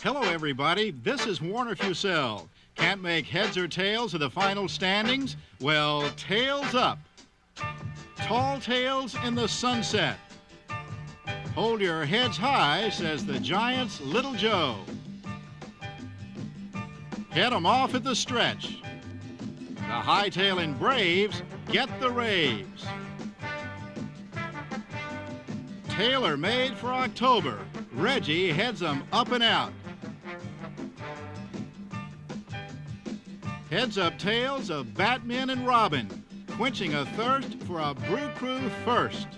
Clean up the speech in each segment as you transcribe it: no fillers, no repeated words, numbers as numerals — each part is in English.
Hello, everybody. This is Warner Fussell. Can't make heads or tails of the final standings? Well, tails up. Tall tales in the sunset. Hold your heads high, says the Giants' Little Joe. Head 'em off at the stretch. The hightailing Braves get the raves. Tailor-made for October. Reggie heads 'em up and out. Heads up tales of Batman and Robin, quenching a thirst for a Brew Crew first.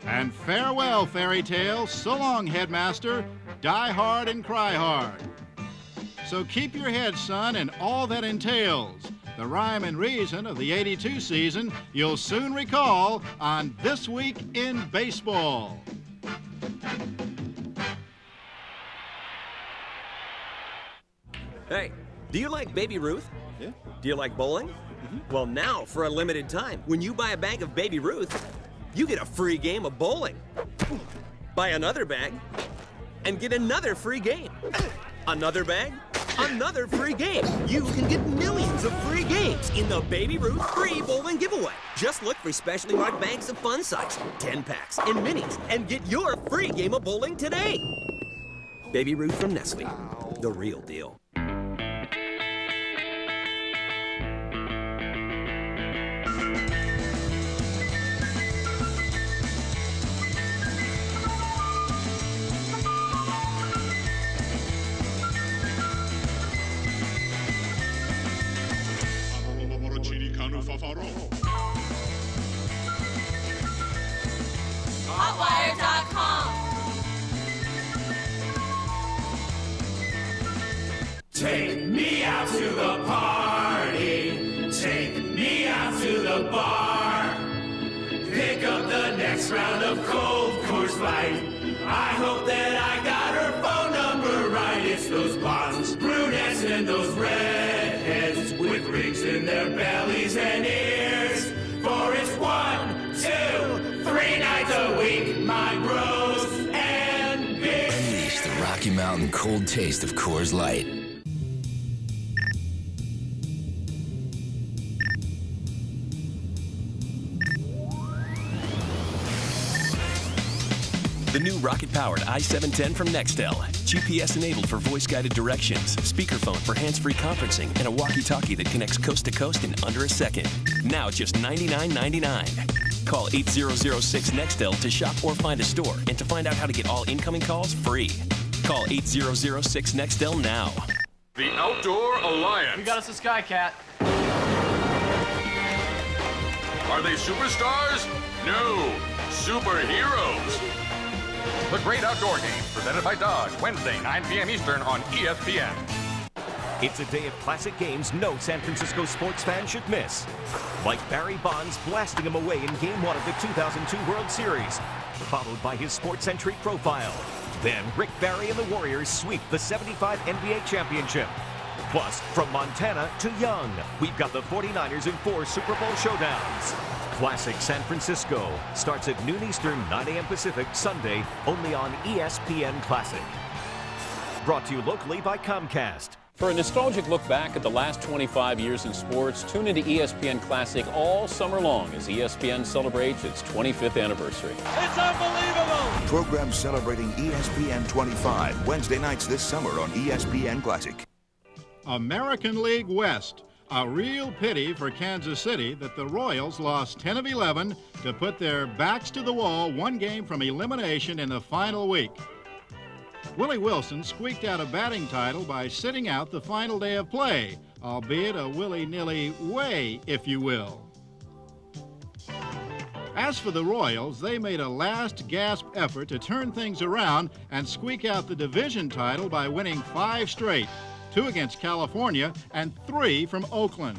And farewell, fairy tale. So long, Headmaster. Die hard and cry hard. So keep your head, son, and all that entails. The rhyme and reason of the '82 season you'll soon recall on This Week in Baseball. Hey, do you like Baby Ruth? Yeah. Do you like bowling? Mm-hmm. Well, now, for a limited time, when you buy a bag of Baby Ruth, you get a free game of bowling. Buy another bag and get another free game. Another bag, another free game. You can get millions of free games in the Baby Ruth free bowling giveaway. Just look for specially marked bags of fun size, 10 packs, and minis, and get your free game of bowling today. Baby Ruth from Nestle, the real deal. Hotwire.com. Take me out to the party. Take me out to the bar. Pick up the next round of Cold Coors Light. I hope that I got her phone number right. It's those blondes, brunettes, and those redheads with rings in their bellies and ears. For it's 1, 2, 3 nights a week, my bros and beers. Unleash the Rocky Mountain cold taste of Coors Light. The new rocket-powered i710 from Nextel. GPS enabled for voice-guided directions, speakerphone for hands-free conferencing, and a walkie-talkie that connects coast to coast in under a second. Now just $99.99. Call 8006-NEXTEL to shop or find a store and to find out how to get all incoming calls free. Call 8006-NEXTEL now. The Outdoor Alliance. We got us a Skycat. Are they superstars? No, superheroes. The Great Outdoor Game, presented by Dodge, Wednesday, 9 p.m. Eastern on ESPN. It's a day of classic games no San Francisco sports fan should miss. Like Barry Bonds blasting him away in Game 1 of the 2002 World Series, followed by his sports-centric profile. Then Rick Barry and the Warriors sweep the '75 NBA championship. Plus, from Montana to Young, we've got the 49ers in 4 Super Bowl showdowns. Classic San Francisco starts at noon Eastern, 9 a.m. Pacific, Sunday, only on ESPN Classic. Brought to you locally by Comcast. For a nostalgic look back at the last 25 years in sports, tune into ESPN Classic all summer long as ESPN celebrates its 25th anniversary. It's unbelievable! Program celebrating ESPN 25, Wednesday nights this summer on ESPN Classic. American League West. A real pity for Kansas City that the Royals lost 10 of 11 to put their backs to the wall 1 game from elimination in the final week. Willie Wilson squeaked out a batting title by sitting out the final day of play, albeit a willy-nilly way, if you will. As for the Royals, they made a last-gasp effort to turn things around and squeak out the division title by winning 5 straight. 2 against California, and 3 from Oakland.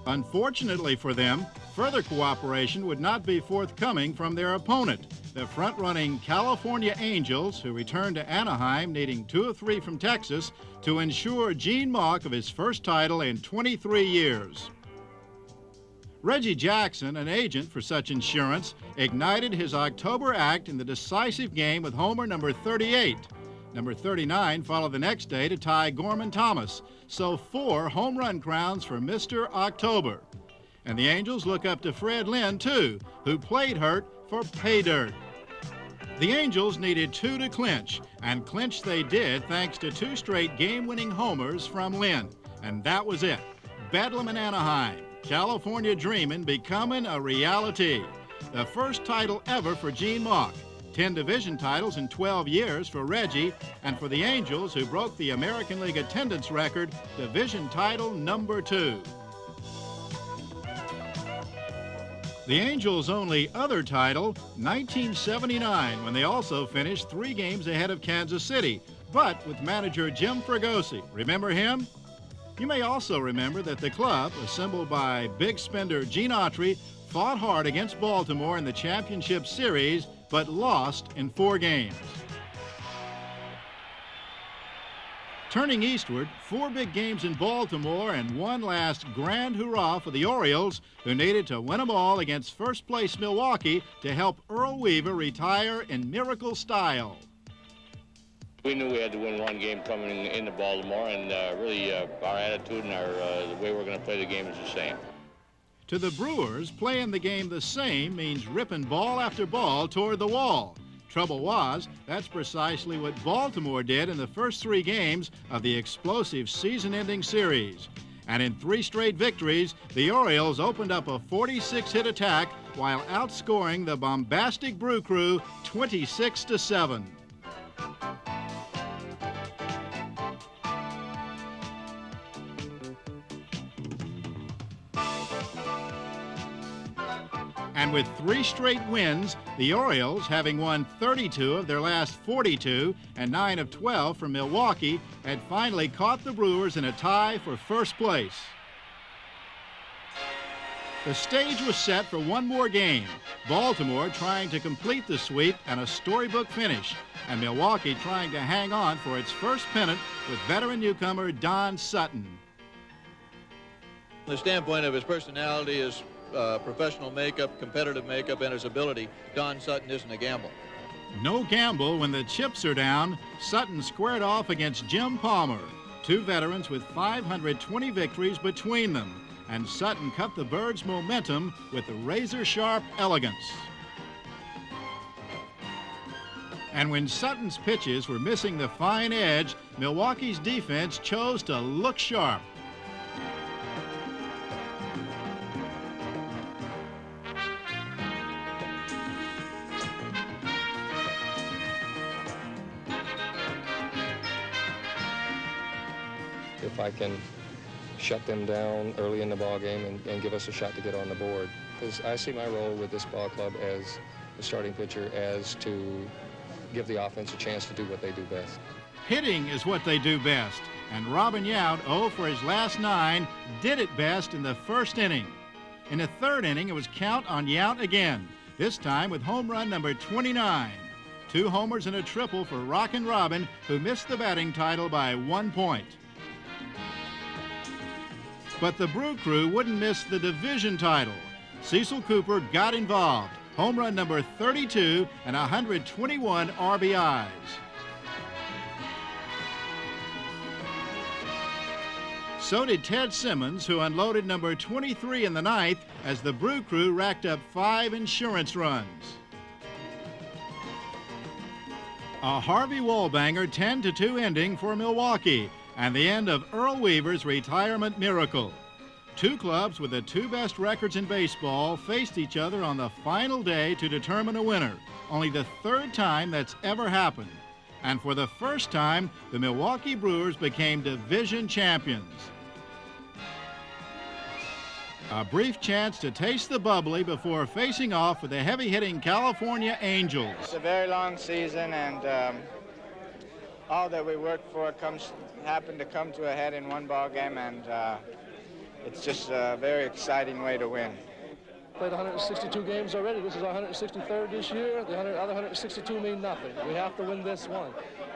Unfortunately for them, further cooperation would not be forthcoming from their opponent, the front-running California Angels, who returned to Anaheim needing 2 of 3 from Texas to ensure Gene Mauch of his first title in 23 years. Reggie Jackson, an agent for such insurance, ignited his October act in the decisive game with homer number 38. Number 39 followed the next day to tie Gorman Thomas, so 4 home run crowns for Mr. October. And the Angels look up to Fred Lynn, too, who played hurt for pay dirt. The Angels needed 2 to clinch, and clinch they did thanks to 2 straight game-winning homers from Lynn. And that was it. Bedlam in Anaheim, California dreaming becoming a reality. The first title ever for Gene Mauch. 10 division titles in 12 years for Reggie, and for the Angels, who broke the American League attendance record, division title number 2. The Angels' only other title, 1979, when they also finished 3 games ahead of Kansas City, but with manager Jim Fregosi. Remember him? You may also remember that the club, assembled by big spender Gene Autry, fought hard against Baltimore in the championship series, but lost in 4 games. Turning eastward, 4 big games in Baltimore and one last grand hurrah for the Orioles, who needed to win them all against first-place Milwaukee to help Earl Weaver retire in miracle style. We knew we had to win one game coming into Baltimore, and really our attitude and the way we're going to play the game is the same. To the Brewers, playing the game the same means ripping ball after ball toward the wall. Trouble was, that's precisely what Baltimore did in the first 3 games of the explosive season-ending series. And in 3 straight victories, the Orioles opened up a 46-hit attack while outscoring the bombastic Brew Crew 26-7. And with 3 straight wins, the Orioles, having won 32 of their last 42 and 9 of 12 from Milwaukee, had finally caught the Brewers in a tie for first place. The stage was set for one more game, Baltimore trying to complete the sweep and a storybook finish, and Milwaukee trying to hang on for its first pennant with veteran newcomer Don Sutton. From the standpoint of his personality, his professional makeup, competitive makeup, and his ability, Don Sutton isn't a gamble. No gamble when the chips are down. Sutton squared off against Jim Palmer, 2 veterans with 520 victories between them, and Sutton cut the Birds' momentum with razor-sharp elegance. And when Sutton's pitches were missing the fine edge, Milwaukee's defense chose to look sharp. If I can shut them down early in the ball game and give us a shot to get on the board. Because I see my role with this ball club as the starting pitcher as to give the offense a chance to do what they do best. Hitting is what they do best, and Robin Yount, 0 for his last 9, did it best in the first inning. In the 3rd inning, it was count on Yount again, this time with home run number 29. 2 homers and a triple for Rockin' Robin, who missed the batting title by 1 point. But the Brew Crew wouldn't miss the division title. Cecil Cooper got involved. Home run number 32 and 121 RBIs. So did Ted Simmons, who unloaded number 23 in the 9th as the Brew Crew racked up 5 insurance runs. A Harvey Wallbanger 10-2 ending for Milwaukee, and the end of Earl Weaver's retirement miracle. 2 clubs with the 2 best records in baseball faced each other on the final day to determine a winner. Only the 3rd time that's ever happened. And for the first time, the Milwaukee Brewers became division champions. A brief chance to taste the bubbly before facing off with the heavy-hitting California Angels. It's a very long season, and all that we worked for happened to come to a head in one ball game, and it's just a very exciting way to win. played 162 games already. This is our 163rd this year. The other 162 mean nothing. We have to win this one.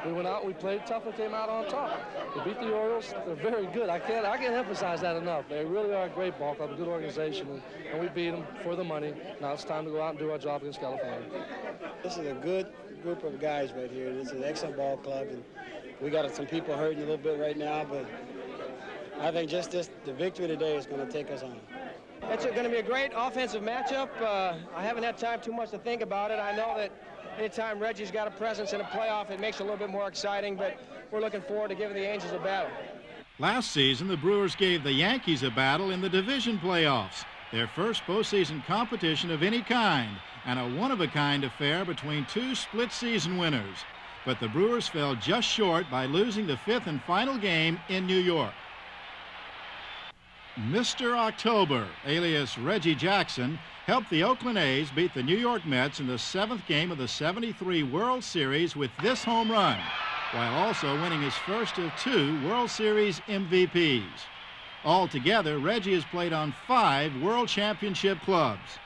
We went out, we played tough, and came out on top. We beat the Orioles. They're very good. I can't emphasize that enough. They really are a great ball club, a good organization, and we beat them for the money. Now it's time to go out and do our job against California. This is a good group of guys right here. This is an excellent ball club, and we got some people hurting a little bit right now, but I think just the victory today is going to take us on. It's going to be a great offensive matchup. I haven't had time too much to think about it. I know that anytime Reggie's got a presence in a playoff, it makes it a little bit more exciting, but we're looking forward to giving the Angels a battle. Last season, the Brewers gave the Yankees a battle in the division playoffs, their first postseason competition of any kind, and a one-of-a-kind affair between two split-season winners. But the Brewers fell just short by losing the fifth and final game in New York. Mr. October, alias Reggie Jackson, helped the Oakland A's beat the New York Mets in the seventh game of the '73 World Series with this home run, while also winning his first of 2 World Series MVPs. Altogether, Reggie has played on 5 World Championship clubs.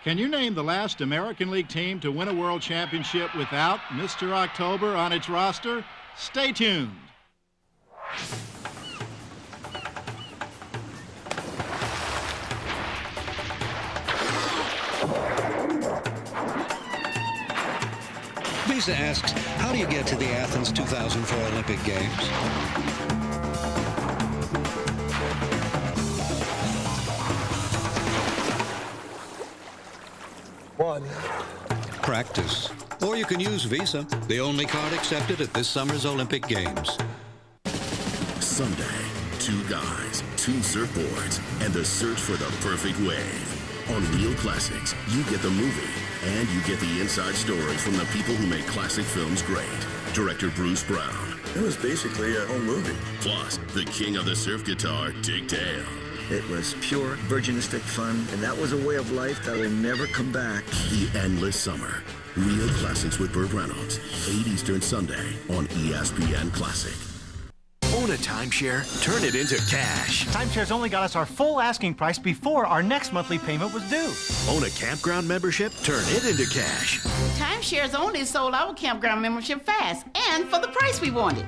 Can you name the last American League team to win a World Championship without Mr. October on its roster? Stay tuned. Visa asks, how do you get to the Athens 2004 Olympic Games? Practice. Or you can use Visa, the only card accepted at this summer's Olympic Games. Sunday, 2 guys, 2 surfboards, and the search for the perfect wave. On Real Classics, you get the movie, and you get the inside story from the people who make classic films great. Director Bruce Brown. It was basically a home movie. Plus, the king of the surf guitar, Dick Dale. It was pure, virginistic fun, and that was a way of life that will never come back. The Endless Summer. Real Classics with Burt Reynolds. 8 Eastern Sunday on ESPN Classic. Own a timeshare? Turn it into cash. Timeshares only got us our full asking price before our next monthly payment was due. Own a campground membership? Turn it into cash. Timeshares only sold our campground membership fast and for the price we wanted.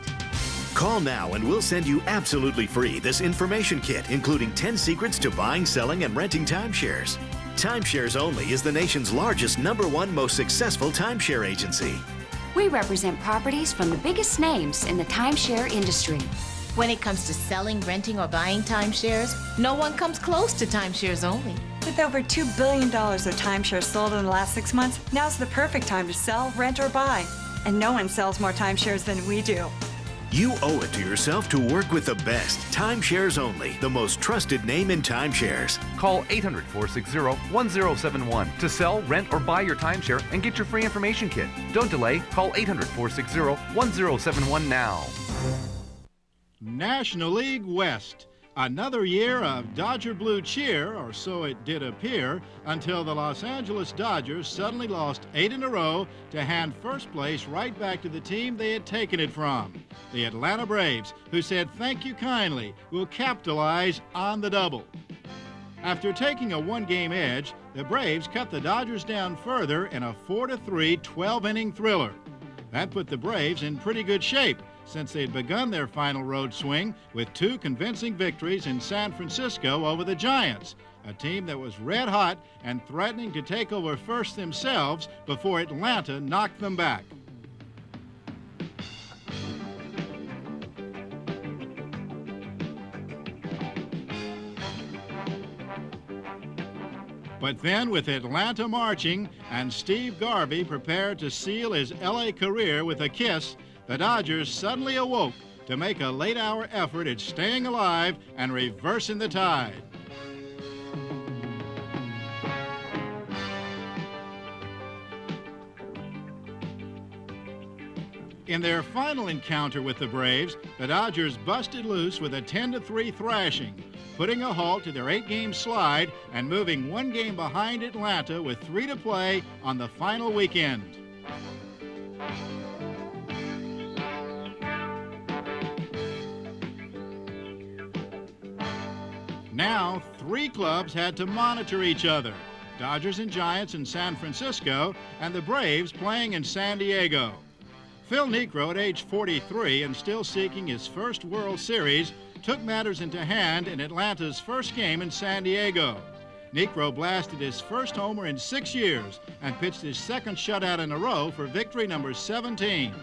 Call now and we'll send you absolutely free this information kit, including 10 secrets to buying, selling, and renting timeshares. Timeshares Only is the nation's largest, #1 most successful timeshare agency. We represent properties from the biggest names in the timeshare industry. When it comes to selling, renting, or buying timeshares, no one comes close to Timeshares Only. With over $2 billion of timeshares sold in the last 6 months, now's the perfect time to sell, rent, or buy. And no one sells more timeshares than we do. You owe it to yourself to work with the best. Timeshares Only, the most trusted name in timeshares. Call 800-460-1071 to sell, rent, or buy your timeshare and get your free information kit. Don't delay. Call 800-460-1071 now. National League West. Another year of Dodger Blue cheer, or so it did appear, until the Los Angeles Dodgers suddenly lost 8 in a row to hand first place right back to the team they had taken it from, the Atlanta Braves, who said thank you kindly, we'll capitalize on the double. After taking a 1-game edge, the Braves cut the Dodgers down further in a 4-3 12-inning thriller. That put the Braves in pretty good shape, since they'd begun their final road swing with 2 convincing victories in San Francisco over the Giants, a team that was red hot and threatening to take over first themselves before Atlanta knocked them back. But then, with Atlanta marching and Steve Garvey prepared to seal his LA career with a kiss, the Dodgers suddenly awoke to make a late-hour effort at staying alive and reversing the tide. In their final encounter with the Braves, the Dodgers busted loose with a 10-3 thrashing, putting a halt to their 8-game slide and moving 1 game behind Atlanta with 3 to play on the final weekend. Now, 3 clubs had to monitor each other. Dodgers and Giants in San Francisco, and the Braves playing in San Diego. Phil Niekro, at age 43 and still seeking his first World Series, took matters into hand in Atlanta's first game in San Diego. Niekro blasted his first homer in 6 years and pitched his second shutout in a row for victory number 17.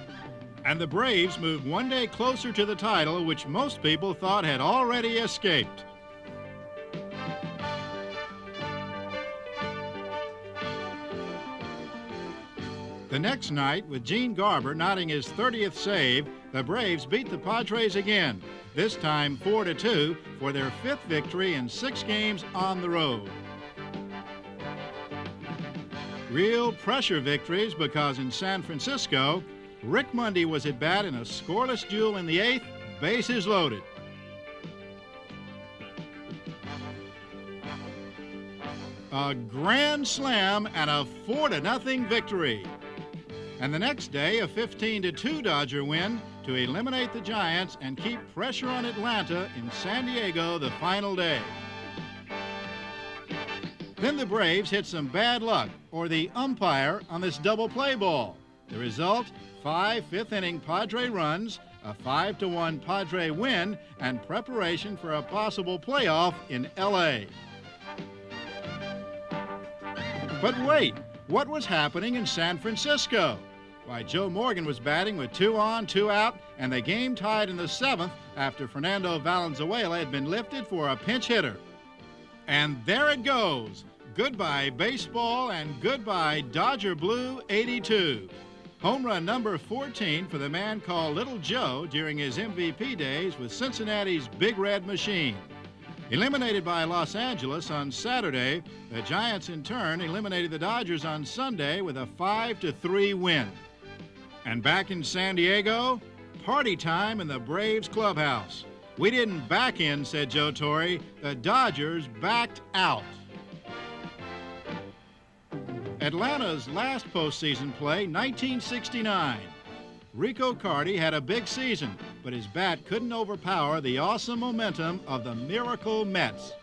And the Braves moved one day closer to the title, which most people thought had already escaped. The next night, with Gene Garber knotting his 30th save, the Braves beat the Padres again, this time 4-2 for their 5th victory in 6 games on the road. Real pressure victories, because in San Francisco, Rick Mundy was at bat in a scoreless duel in the 8th, bases loaded. A grand slam and a 4-0 victory. And the next day, a 15-2 Dodger win to eliminate the Giants and keep pressure on Atlanta in San Diego the final day. Then the Braves hit some bad luck, or the umpire, on this double play ball. The result, 5 fifth-inning Padre runs, a 5-1 Padre win, and preparation for a possible playoff in L.A. But wait, what was happening in San Francisco? Why, Joe Morgan was batting with 2 on, 2 out, and the game tied in the 7th after Fernando Valenzuela had been lifted for a pinch hitter. And there it goes. Goodbye baseball and goodbye Dodger Blue 82. Home run number 14 for the man called Little Joe during his MVP days with Cincinnati's Big Red Machine. Eliminated by Los Angeles on Saturday, the Giants in turn eliminated the Dodgers on Sunday with a 5-3 win. And back in San Diego, party time in the Braves clubhouse. We didn't back in, said Joe Torre. The Dodgers backed out. Atlanta's last postseason play, 1969. Rico Carty had a big season, but his bat couldn't overpower the awesome momentum of the Miracle Mets.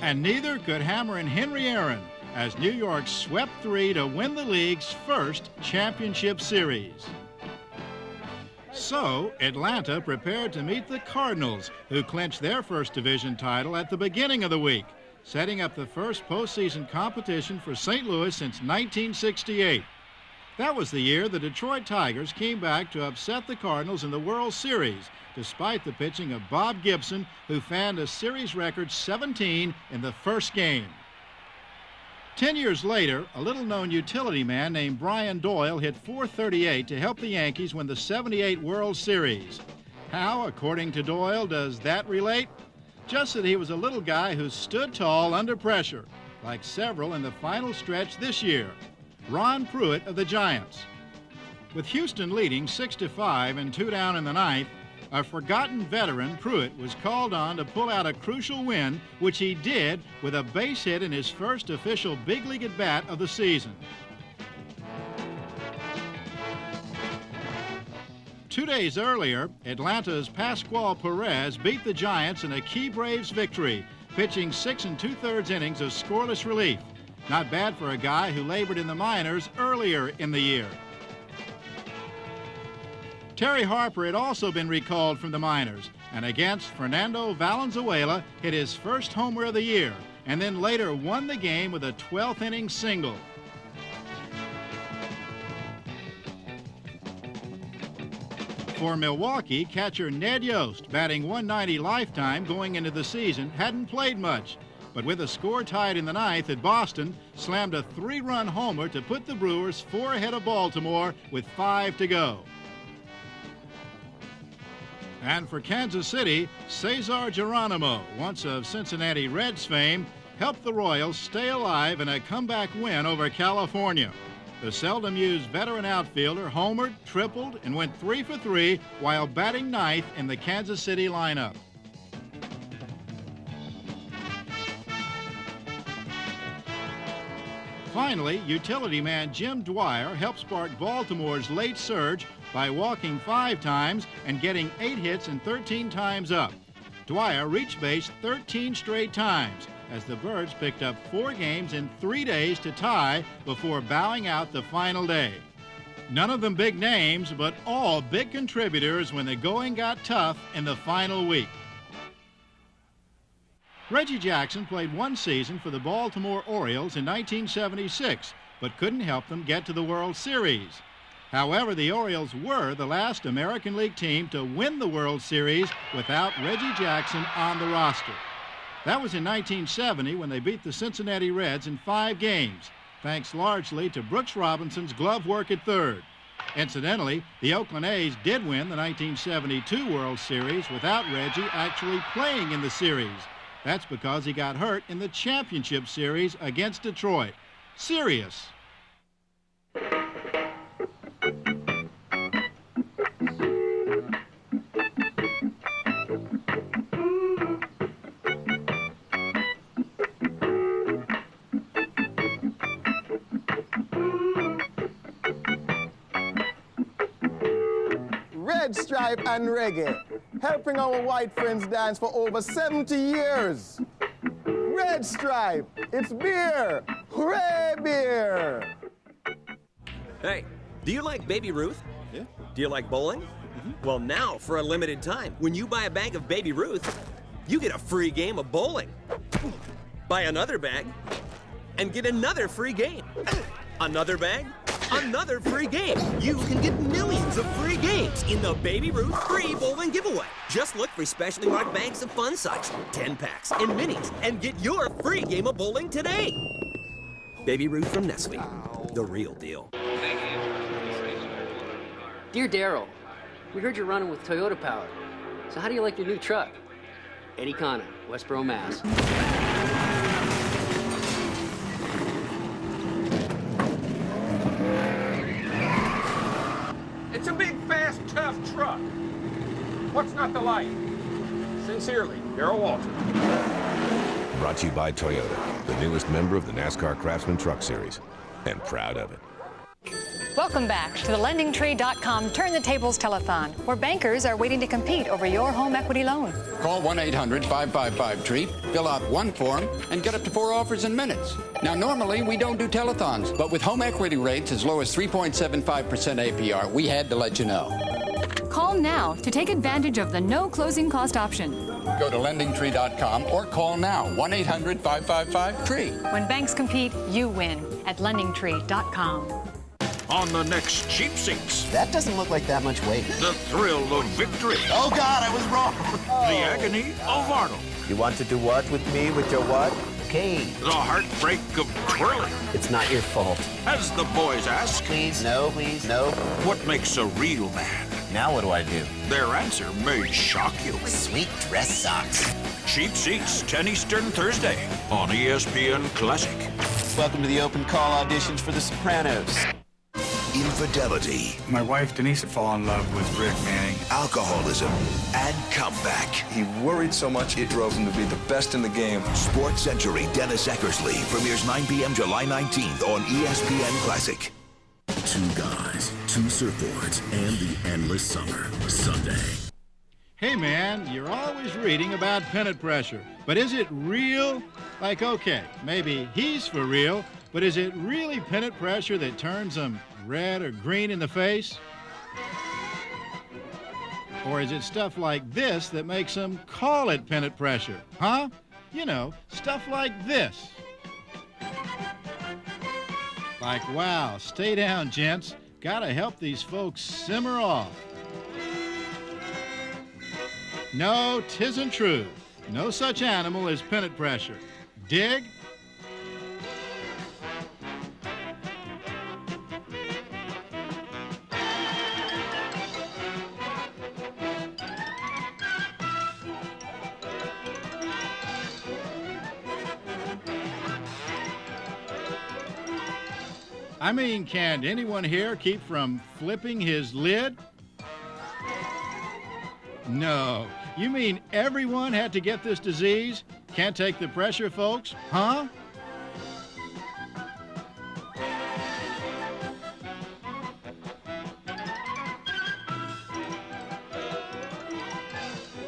And neither could Hammer and Henry Aaron, as New York swept 3 to win the league's first championship series. So, Atlanta prepared to meet the Cardinals, who clinched their first division title at the beginning of the week, setting up the first postseason competition for St. Louis since 1968. That was the year the Detroit Tigers came back to upset the Cardinals in the World Series, despite the pitching of Bob Gibson, who fanned a series record 17 in the first game. 10 years later, a little-known utility man named Brian Doyle hit .438 to help the Yankees win the '78 World Series. How, according to Doyle, does that relate? Just that he was a little guy who stood tall under pressure, like several in the final stretch this year. Ron Pruitt of the Giants. With Houston leading 6-5 and 2 down in the 9th, a forgotten veteran, Pruitt, was called on to pull out a crucial win, which he did with a base hit in his first official big league at bat of the season. 2 days earlier, Atlanta's Pascual Perez beat the Giants in a key Braves victory, pitching 6 2/3 innings of scoreless relief. Not bad for a guy who labored in the minors earlier in the year. Terry Harper had also been recalled from the minors, and against Fernando Valenzuela hit his first homer of the year, and then later won the game with a 12th inning single. For Milwaukee, catcher Ned Yost, batting .190 lifetime going into the season, hadn't played much, but with a score tied in the 9th at Boston, slammed a 3-run homer to put the Brewers 4 ahead of Baltimore with 5 to go. And for Kansas City, Cesar Geronimo, once of Cincinnati Reds fame, helped the Royals stay alive in a comeback win over California. The seldom-used veteran outfielder homered, tripled, and went 3 for 3 while batting 9th in the Kansas City lineup. Finally, utility man Jim Dwyer helped spark Baltimore's late surge by walking 5 times and getting 8 hits and 13 times up. Dwyer reached base 13 straight times, as the Birds picked up 4 games in 3 days to tie before bowing out the final day. None of them big names, but all big contributors when the going got tough in the final week. Reggie Jackson played 1 season for the Baltimore Orioles in 1976, but couldn't help them get to the World Series. However, the Orioles were the last American League team to win the World Series without Reggie Jackson on the roster. That was in 1970 when they beat the Cincinnati Reds in 5 games, thanks largely to Brooks Robinson's glove work at third. Incidentally, the Oakland A's did win the 1972 World Series without Reggie actually playing in the series. That's because he got hurt in the championship series against Detroit. Serious. Red Stripe and reggae, helping our white friends dance for over 70 years. Red Stripe, it's beer. Hooray, beer! Hey, do you like Baby Ruth? Yeah. Do you like bowling? Well, now, for a limited time, when you buy a bag of Baby Ruth, you get a free game of bowling. Buy another bag, and get another free game. Another bag, another free game. You can get millions of free games in the Baby Ruth free bowling giveaway. Just look for specially marked bags of fun size, 10 packs, and minis, and get your free game of bowling today. Baby Ruth from Nestle, the real deal. Dear Daryl, we heard you're running with Toyota Power. So how do you like your new truck? Eddie Connor, Westboro, Mass. It's a big, fast, tough truck. What's not to like? Sincerely, Darrell Walton. Brought to you by Toyota, the newest member of the NASCAR Craftsman Truck Series, and proud of it. Welcome back to the LendingTree.com Turn the Tables Telethon, where bankers are waiting to compete over your home equity loan. Call 1-800-555-TREE, fill out one form, and get up to 4 offers in minutes. Now, normally, we don't do telethons, but with home equity rates as low as 3.75% APR, we had to let you know. Call now to take advantage of the no closing cost option. Go to LendingTree.com or call now, 1-800-555-TREE. When banks compete, you win at LendingTree.com. On the next Cheap Seats. That doesn't look like that much weight. The thrill of victory. Oh, God, I was wrong. The agony of Arnold. You want to do what with me, with your what? Okay. The heartbreak of Twirly. It's not your fault. As the boys ask. Please, no, please, no. What makes a real man? Now what do I do? Their answer may shock you. Sweet dress socks. Cheap Seats, 10 Eastern Thursday on ESPN Classic. Welcome to the open call auditions for The Sopranos. Infidelity. My wife, Denise, had fallen in love with Rick Manning. Alcoholism and comeback. He worried so much it drove him to be the best in the game. Sports Century Dennis Eckersley premieres 9 p.m. July 19th on ESPN Classic. 2 guys, 2 surfboards, and the endless summer. Sunday. Hey man, you're always reading about pennant pressure, but is it real? Like, okay, maybe he's for real, but is it really pennant pressure that turns them red or green in the face? Or is it stuff like this that makes them call it pennant pressure? Huh? You know, stuff like this. Like, wow, stay down, gents. Gotta help these folks simmer off. No, 'tisn't true. No such animal as pennant pressure. Dig? I mean, can anyone here keep from flipping his lid? No. You mean everyone had to get this disease? Can't take the pressure, folks? Huh?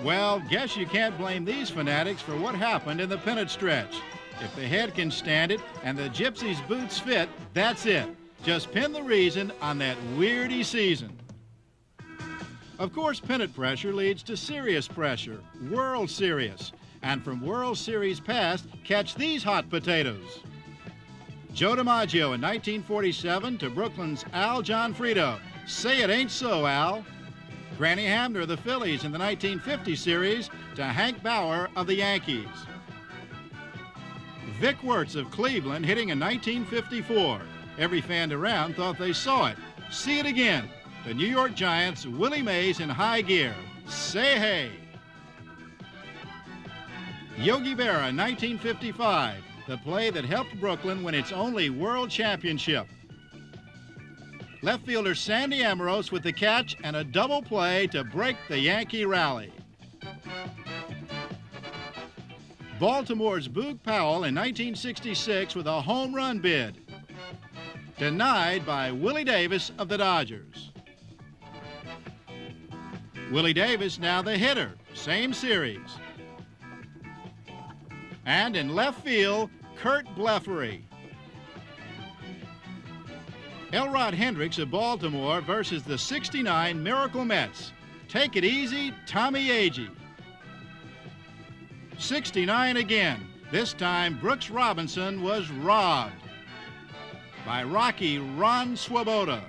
Well, guess you can't blame these fanatics for what happened in the pennant stretch. If the head can stand it and the Gypsies' boots fit, that's it. Just pin the reason on that weirdy season. Of course, pennant pressure leads to serious pressure, World Series. And from World Series past, catch these hot potatoes. Joe DiMaggio in 1947 to Brooklyn's Al Gianfrido. Say it ain't so, Al. Granny Hamner of the Phillies in the 1950 series to Hank Bauer of the Yankees. Vic Wertz of Cleveland hitting in 1954. Every fan around thought they saw it. See it again. The New York Giants, Willie Mays in high gear. Say hey. Yogi Berra in 1955, the play that helped Brooklyn win its only world championship. Left fielder Sandy Amoros with the catch and a double play to break the Yankee rally. Baltimore's Boog Powell in 1966 with a home run bid. Denied by Willie Davis of the Dodgers. Willie Davis now the hitter, same series. And in left field, Kurt Blefary. Elrod Hendricks of Baltimore versus the '69 Miracle Mets. Take it easy, Tommy Agee. 69 again. This time, Brooks Robinson was robbed by Rocky Ron Swoboda.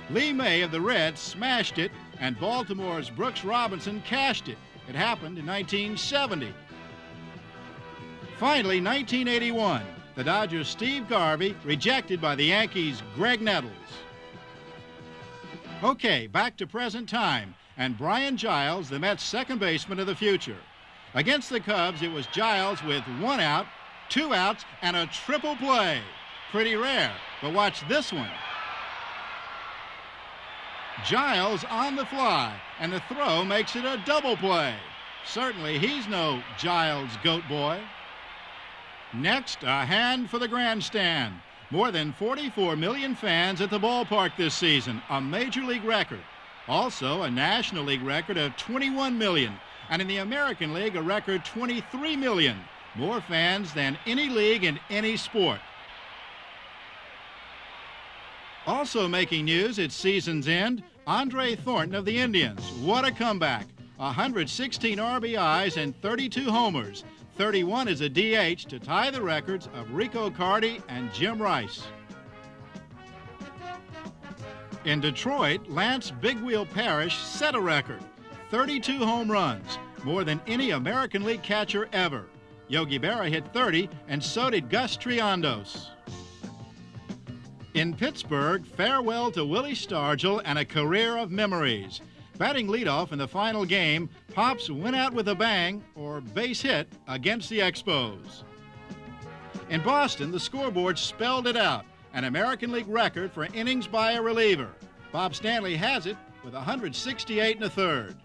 Lee May of the Reds smashed it, and Baltimore's Brooks Robinson cashed it. It happened in 1970. Finally, 1981, the Dodgers' Steve Garvey rejected by the Yankees' Greg Nettles. Okay, back to present time, and Brian Giles, the Mets' second baseman of the future. Against the Cubs, it was Giles with 1 out, 2 outs, and a triple play. Pretty rare, but watch this one. Giles on the fly, and the throw makes it a double play. Certainly, he's no Giles goat boy. Next, a hand for the grandstand. More than 44 million fans at the ballpark this season, a Major League record. Also, a National League record of 21 million, and in the American League, a record 23 million. More fans than any league in any sport. Also making news at season's end, Andre Thornton of the Indians. What a comeback. 116 RBIs and 32 homers. 31 as a DH to tie the records of Rico Carty and Jim Rice. In Detroit, Lance Big Wheel Parrish set a record. 32 home runs, more than any American League catcher ever. Yogi Berra hit 30, and so did Gus Triandos. In Pittsburgh, farewell to Willie Stargell and a career of memories. Batting leadoff in the final game, Pops went out with a bang, or base hit, against the Expos. In Boston, the scoreboard spelled it out, an American League record for innings by a reliever. Bob Stanley has it with 168 1/3.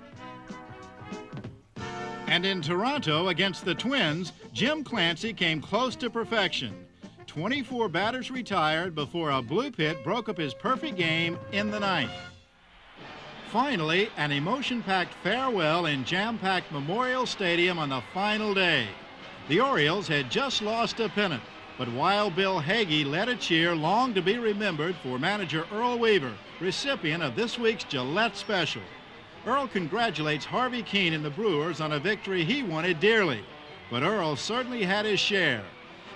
And in Toronto against the Twins, Jim Clancy came close to perfection. 24 batters retired before a blue pit broke up his perfect game in the 9th. Finally, an emotion-packed farewell in jam-packed Memorial Stadium on the final day. The Orioles had just lost a pennant, but Wild Bill Hagee led a cheer long to be remembered for manager Earl Weaver, recipient of this week's Gillette Special. Earl congratulates Harvey Keene and the Brewers on a victory he wanted dearly, but Earl certainly had his share.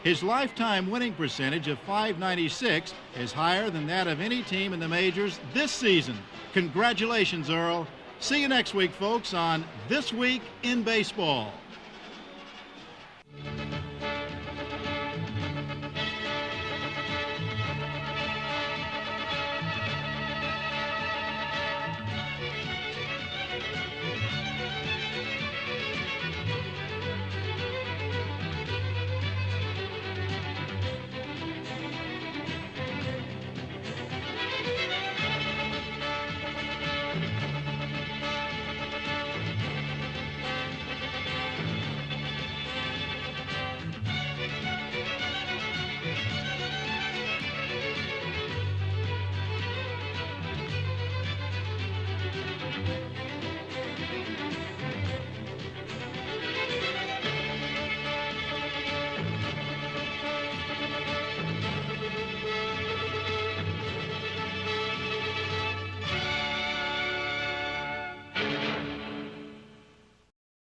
His lifetime winning percentage of .596 is higher than that of any team in the majors this season. Congratulations, Earl. See you next week, folks, on This Week in Baseball.